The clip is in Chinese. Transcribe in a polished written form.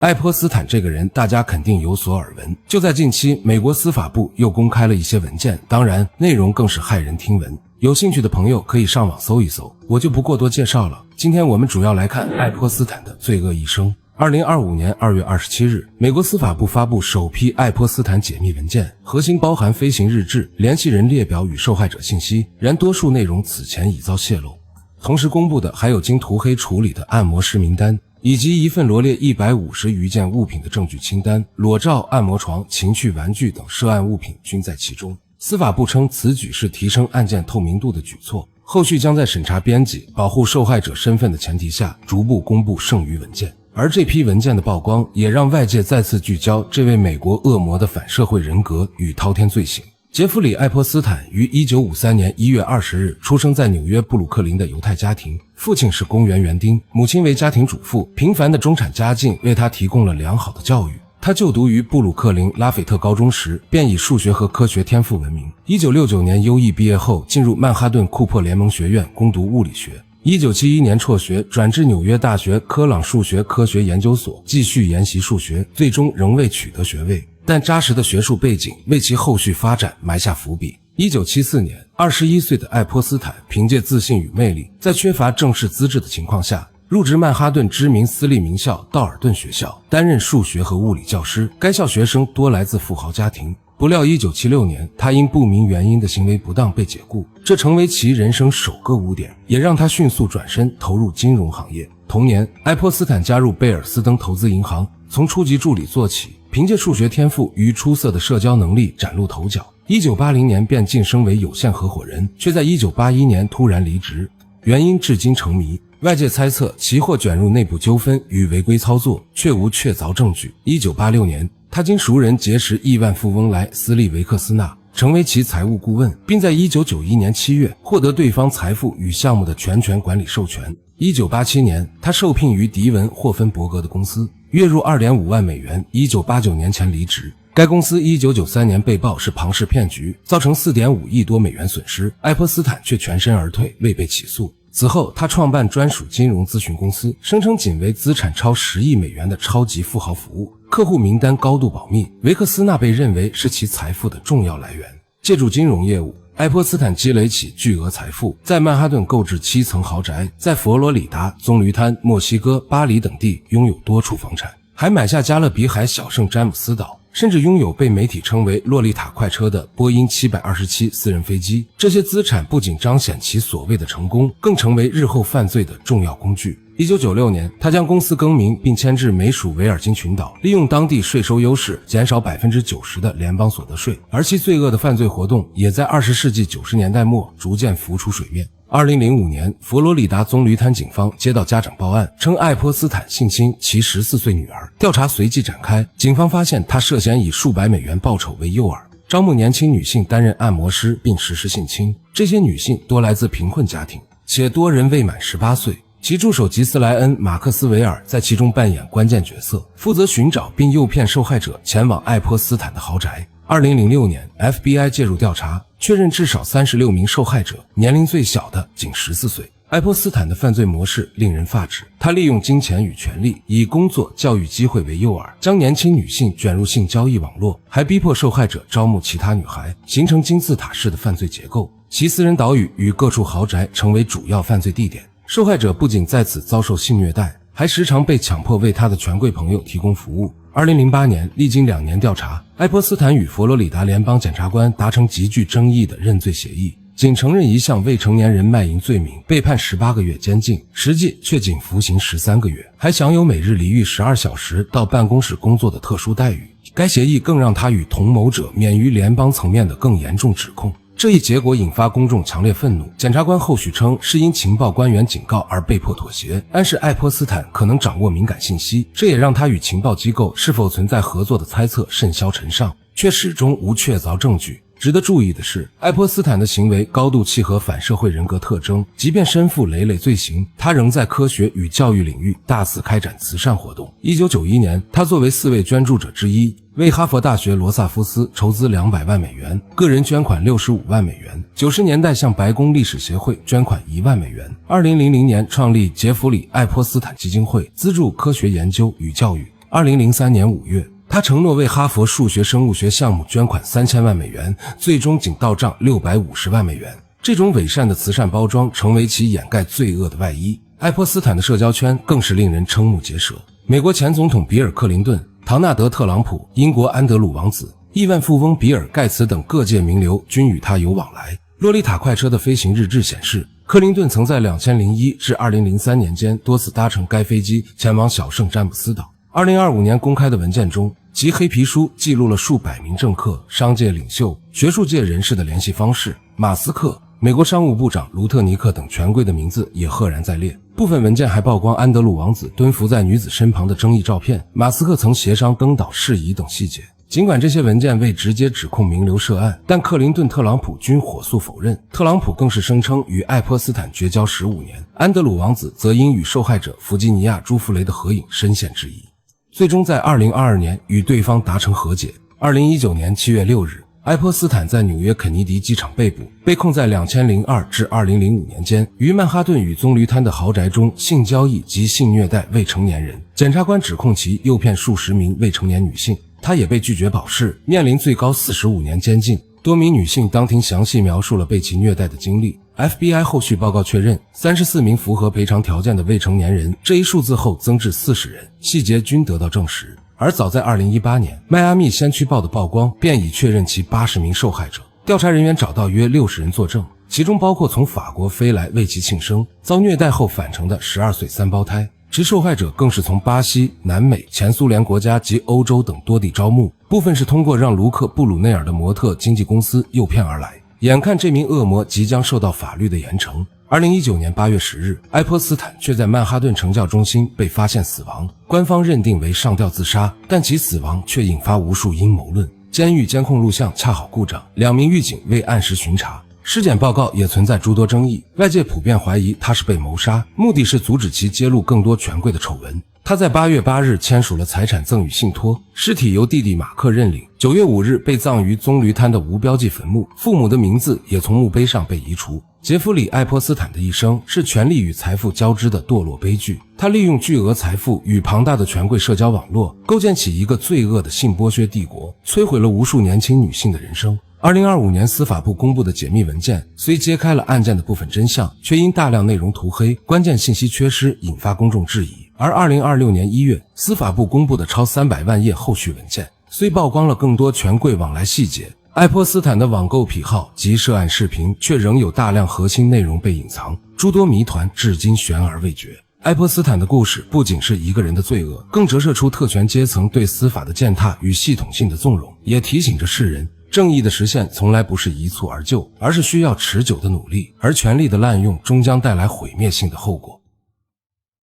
愛潑斯坦這個人大家肯定有所耳聞，就在近期，美國司法部又公開了一些文件，当然內容更是駭人聽聞。有興趣的朋友可以上網搜一搜，我就不过多介紹了。今天我們主要來看愛潑斯坦的罪惡一生。2025年2月27日，美國司法部發布首批愛潑斯坦解密文件，核心包含飛行日志、聯繫人列表與受害者信息，然多數內容此前已遭洩露。同時公布的還有經塗黑處理的按摩師名單，以及一份羅列150餘件物品的證據清單，裸照、按摩床、情趣玩具等涉案物品均在其中。司法部称此舉是提升案件透明度的舉措，後續將在審查編輯、保護受害者身份的前提下，逐步公布剩餘文件。而這批文件的曝光，也讓外界再次聚焦這位美國惡魔的反社會人格與滔天罪行。傑弗里·愛潑斯坦於1953年1月20日出生在紐約布魯克林的猶太家庭，父親是公園園丁，母親為家庭主婦，平凡的中產家境為他提供了良好的教育。他就讀於布魯克林拉斐特高中時，便以數學和科學天賦聞名。1969年優異畢業後，進入曼哈頓庫珀聯盟學院攻讀物理學。1971年輟學，轉至紐約大學科朗數學科學研究所繼續研習數學，最終仍未取得學位。但扎實的學術背景為其後續發展埋下伏筆。1974年，21歲的愛潑斯坦憑借自信與魅力，在缺乏正式資質的情況下，入職曼哈頓知名私立名校道爾頓學校，擔任數學和物理教師。該校學生多來自富豪家庭。不料1976年，他因不明原因的行為不當被解雇，這成為其人生首個污點，也讓他迅速轉身投入金融行業。同年，愛潑斯坦加入貝爾斯登投資銀行，從初級助理做起，憑借數學天賦與出色的社交能力嶄露頭角。1980年便晉升為有限合夥人，卻在1981年突然離職，原因至今成謎。外界猜測其或捲入內部糾紛與違規操作，卻無確鑿證據。1986年，他經熟人結識億萬富翁萊斯利·維克斯納，成為其財務顧問，並在1991年7月獲得對方財富與項目的全權管理授權。1987年，他受聘於迪文·霍芬伯格的公司，月入2.5萬美元。1989年前離職。該公司1993年被曝是龐氏騙局，造成4.5億多美元損失，愛潑斯坦卻全身而退，未被起訴。此後，他創辦專屬金融諮詢公司，聲稱僅為資產超10億美元的超級富豪服務，客戶名單高度保密。維克斯納被認為是其財富的重要來源。借助金融業務，愛潑斯坦積累起巨額財富，在曼哈頓購置7層豪宅，在佛羅里達、棕櫚灘、墨西哥、巴黎等地擁有多處房產，還買下加勒比海小聖詹姆斯島，甚至擁有被媒體稱為洛麗塔快車的波音727私人飛機。這些資產不僅彰顯其所謂的成功，更成為日後犯罪的重要工具。1996年，他將公司更名並遷至美属維爾京群島，利用當地稅收優勢減少 90% 的聯邦所得稅，而其罪惡的犯罪活動也在20世紀90年代末逐漸浮出水面。2005年，佛羅里達棕櫚灘警方接到家長報案，稱愛潑斯坦性侵其14歲女兒。調查隨即展開，警方發現他涉嫌以數百美元報酬為誘餌，招募年輕女性擔任按摩師並實施性侵。這些女性多來自貧困家庭，且多人未滿18歲。其助手吉斯萊恩·馬克斯維爾在其中扮演關鍵角色，負責尋找並誘騙受害者前往愛潑斯坦的豪宅。2006年 FBI 介入調查，確認至少36名受害者，年齡最小的僅14歲。愛潑斯坦的犯罪模式令人髮指，他利用金錢與權力，以工作、教育機會為誘餌，將年輕女性捲入性交易網絡，還逼迫受害者招募其他女孩，形成金字塔式的犯罪結構。其私人島嶼與各處豪宅成為主要犯罪地點，受害者不僅在此遭受性虐待，還時常被強迫為他的權貴朋友提供服務。2008年，歷經2年調查，愛潑斯坦與佛羅里達聯邦檢察官達成極具爭議的認罪協議，僅承認一項未成年人賣淫罪名，被判18個月監禁，實際卻僅服刑13個月，還享有每日離獄12小時到辦公室工作的特殊待遇。該協議更讓他與同謀者免於聯邦層面的更嚴重指控。這一結果引發公眾強烈憤怒，檢察官後續稱是因情報官員警告而被迫妥協，暗示愛潑斯坦可能掌握敏感信息，這也讓他與情報機構是否存在合作的猜測甚囂塵上，卻始終無確鑿證據。值得注意的是，愛潑斯坦的行為高度契合反社會人格特徵，即便身負累累罪行，他仍在科學與教育領域大肆開展慈善活動。1991年，他作為4位捐助者之一，為哈佛大學羅薩夫斯籌資200萬美元，個人捐款65萬美元。90年代向白宮歷史協會捐款1萬美元。2000年創立傑弗里·愛潑斯坦基金會，資助科學研究與教育。2003年5月，他承諾為哈佛數學生物學項目捐款3000萬美元，最終僅到賬650萬美元。這種偽善的慈善包裝成為其掩蓋罪惡的外衣。愛潑斯坦的社交圈更是令人瞠目結舌。美國前總統比爾·克林頓、唐納德·特朗普、英國安德魯王子、億萬富翁比爾·蓋茨等各界名流均與他有往來。洛麗塔快車的飛行日誌顯示，克林頓曾在2001至2003年間多次搭乘該飛機前往小聖詹姆斯島。2025年公開的文件中，其黑皮書記錄了數百名政客、商界領袖、學術界人士的聯繫方式。馬斯克、美國商務部長盧特尼克等權貴的名字也赫然在列。部分文件還曝光安德魯王子蹲伏在女子身旁的爭議照片，馬斯克曾協商登島事宜等細節。儘管這些文件未直接指控名流涉案，但克林頓、特朗普均火速否認。特朗普更是聲稱與愛潑斯坦絕交15年，安德魯王子則因與受害者弗吉尼亞·朱弗雷的合影深陷质疑。最終在2022年與對方達成和解。2019年7月6日，愛潑斯坦在紐約肯尼迪機場被捕，被控在2002至2005年間於曼哈頓與棕櫚灘的豪宅中性交易及性虐待未成年人。檢察官指控其誘騙數十名未成年女性，他也被拒絕保釋，面臨最高45年監禁。多名女性當庭詳細描述了被其虐待的經歷。FBI 後續報告確認，34名符合賠償條件的未成年人，這一數字後增至40人，細節均得到證實。而早在2018年，邁阿密先驅報的曝光便已確認其80名受害者。調查人員找到約60人作證，其中包括從法國飛來為其慶生、遭虐待後返程的12歲3胞胎。其受害者更是從巴西、南美、前蘇聯國家及歐洲等多地招募，部分是通過讓盧克·布魯內爾的模特經紀公司誘騙而來。眼看這名惡魔即將受到法律的嚴懲，2019年8月10日，愛潑斯坦卻在曼哈頓懲教中心被發現死亡，官方認定為上吊自殺，但其死亡卻引發無數陰謀論。監獄監控錄像恰好故障，2名獄警未按時巡查。屍檢報告也存在諸多爭議，外界普遍懷疑他是被謀殺，目的是阻止其揭露更多權貴的醜聞。他在8月8日簽署了財產贈與信託，屍體由弟弟馬克認領。9月5日被葬於棕櫚灘的無標記墳墓，父母的名字也從墓碑上被移除。傑弗里·愛潑斯坦的一生是權力與財富交織的墮落悲劇。他利用巨額財富與龐大的權貴社交網絡，構建起一個罪惡的性剝削帝國，摧毀了無數年輕女性的人生。2025年司法部公布的解密文件雖揭開了案件的部分真相，卻因大量內容塗黑、關鍵信息缺失引發公眾質疑。而2026年1月，司法部公布的超300萬頁後續文件雖曝光了更多權貴往來細節，愛潑斯坦的網購癖好及涉案視頻卻仍有大量核心內容被隱藏，諸多謎團至今懸而未決。愛潑斯坦的故事不僅是一個人的罪惡，更折射出特權階層對司法的踐踏與系統性的縱容，也提醒着世人，正義的實現從來不是一蹴而就，而是需要持久的努力，而權力的濫用終將帶來毀滅性的後果。